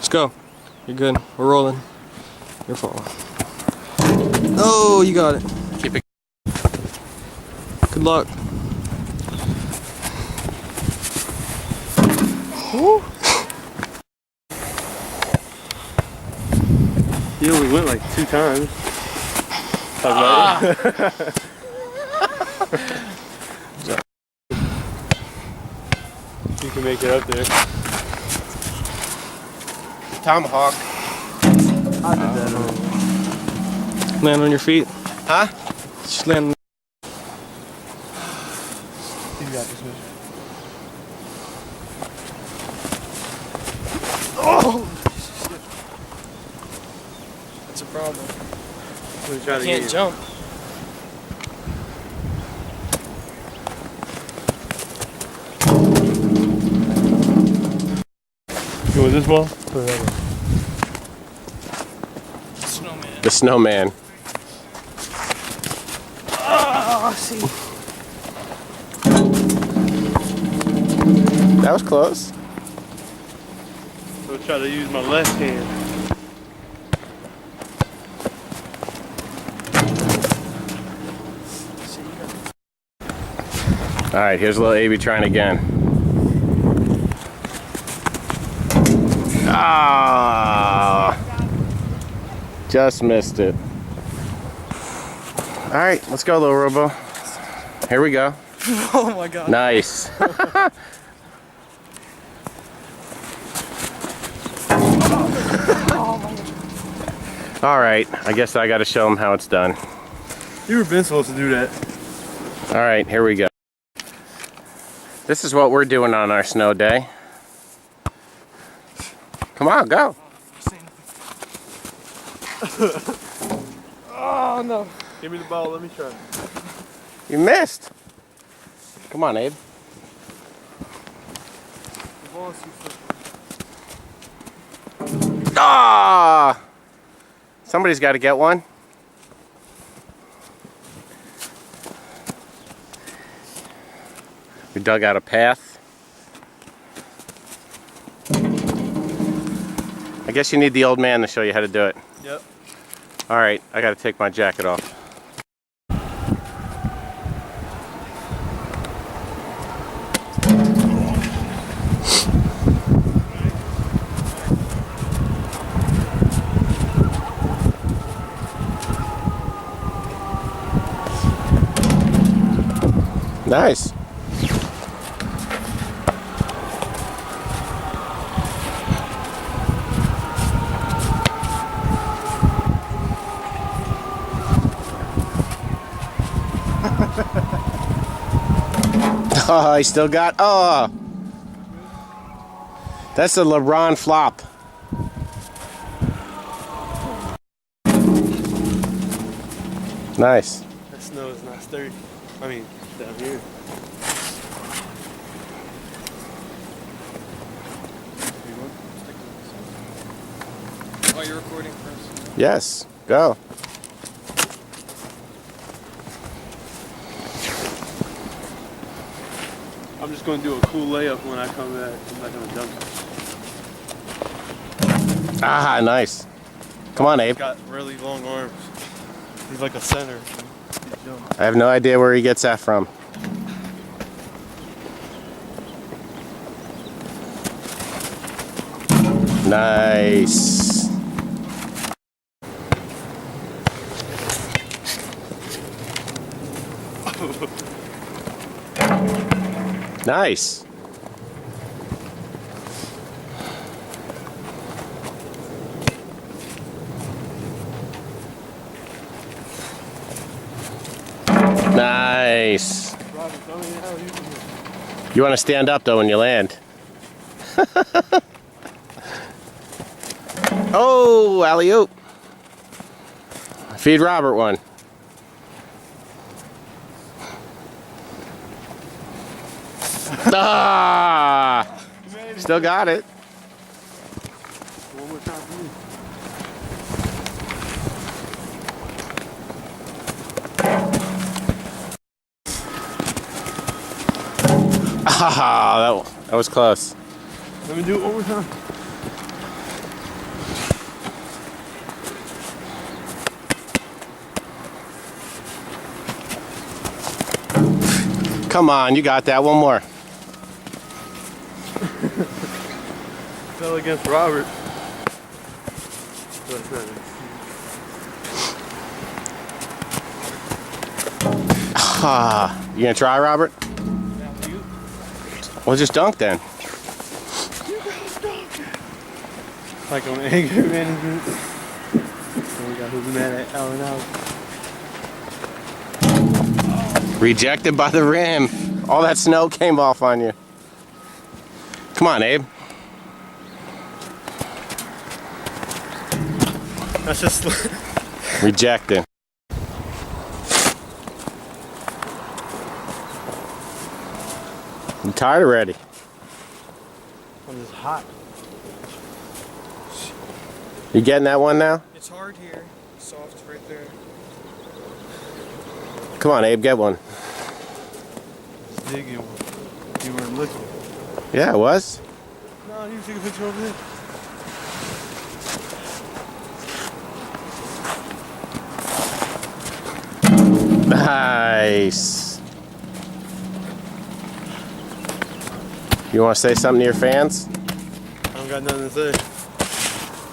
Let's go. You're good. We're rolling. You're falling. Oh, you got it. Keep it. Good luck. Woo. You only went like 2 times. You can make it up there. Tomahawk. Land on your feet. Huh? Just land. You got this, man. Oh! That's a problem. Try to Can't jump. You want this ball? Snowman. The snowman. Oh, see. That was close. I'll try to use my left hand. All right, here's little Abe trying again. Ah, just missed it. All right, let's go, Lil Robo. Here we go. Oh my god. Nice. All right, I guess I got to show him how it's done. You were been supposed to do that. All right, here we go. This is what we're doing on our snow day. Come on, go. Oh no. Give me the ball, let me try. You missed. Come on, Abe. The ball is too slippery. Ah! Somebody's got to get one. We dug out a path. I guess you need the old man to show you how to do it. Yep. All right, I got to take my jacket off. Nice. Oh, I still got. Oh, that's a LeBron flop. Nice. That snow is not sturdy. I mean, down here. Oh, you're recording first. Yes, go. I'm just going to do a cool layup when I come back. I'm not going to dunk it. Ah, nice. Come on, Abe. He's got really long arms. He's like a center. I have no idea where he gets that from. Nice. Nice. Nice. You want to stand up though when you land. Oh, alley-oop. Feed Robert one. Ah! Still got it. One more time for you. Ah, that was close. Let me do it one more time. Come on, you got that. One more. Fell against Robert. You gonna try, Robert? Well, just dunk then. Like on anger management. And we got who's mad at Allen out. Rejected by the rim. All that snow came off on you. Come on, Abe. That's just Rejected. I'm tired already. I'm just hot. You getting that one now? It's hard here. Soft right there. Come on, Abe, get one. Just digging one. You weren't looking. Yeah, it was. No, you take a picture over there. Nice. You want to say something to your fans? I don't got nothing to say.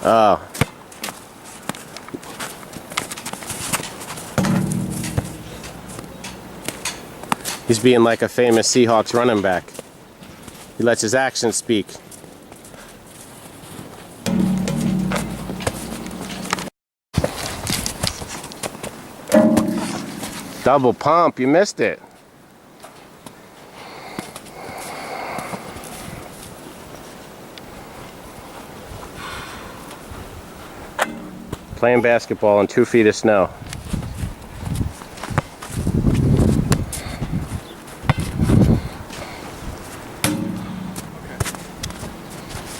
Oh. He's being like a famous Seahawks running back. He lets his actions speak. Double pump, you missed it. Playing basketball in 2 feet of snow.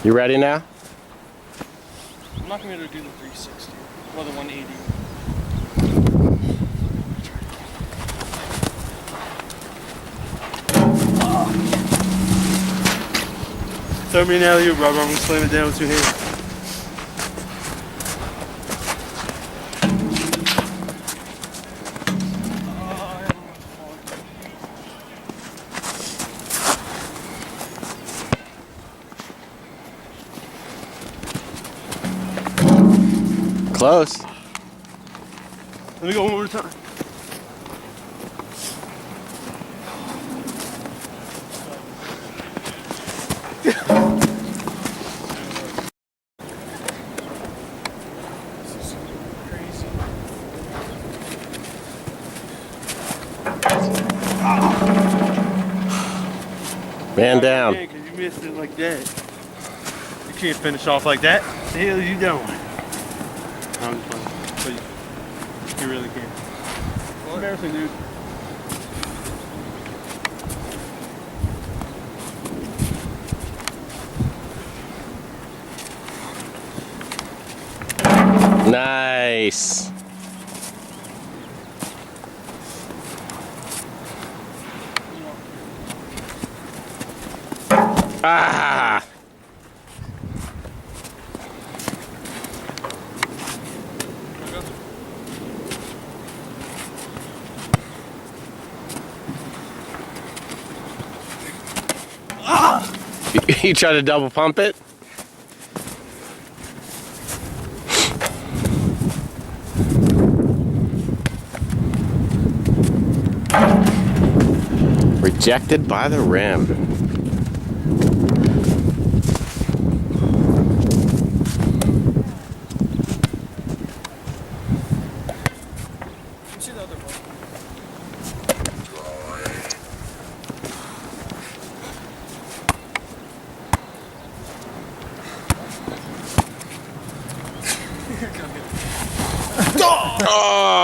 You ready now? I'm not going to be able to do the 360 or the 180. Throw me an alley-oop, Robert. I'm going to slam it down with 2 hands. Close. Let me go one more time. Man down. Because you missed it like that. You can't finish off like that. What the hell are you doing? I'm just playing. But you really can't. It's embarrassing, dude. Nice. Ah! You try to double pump it? Rejected by the rim. Let's see the other one. Oh!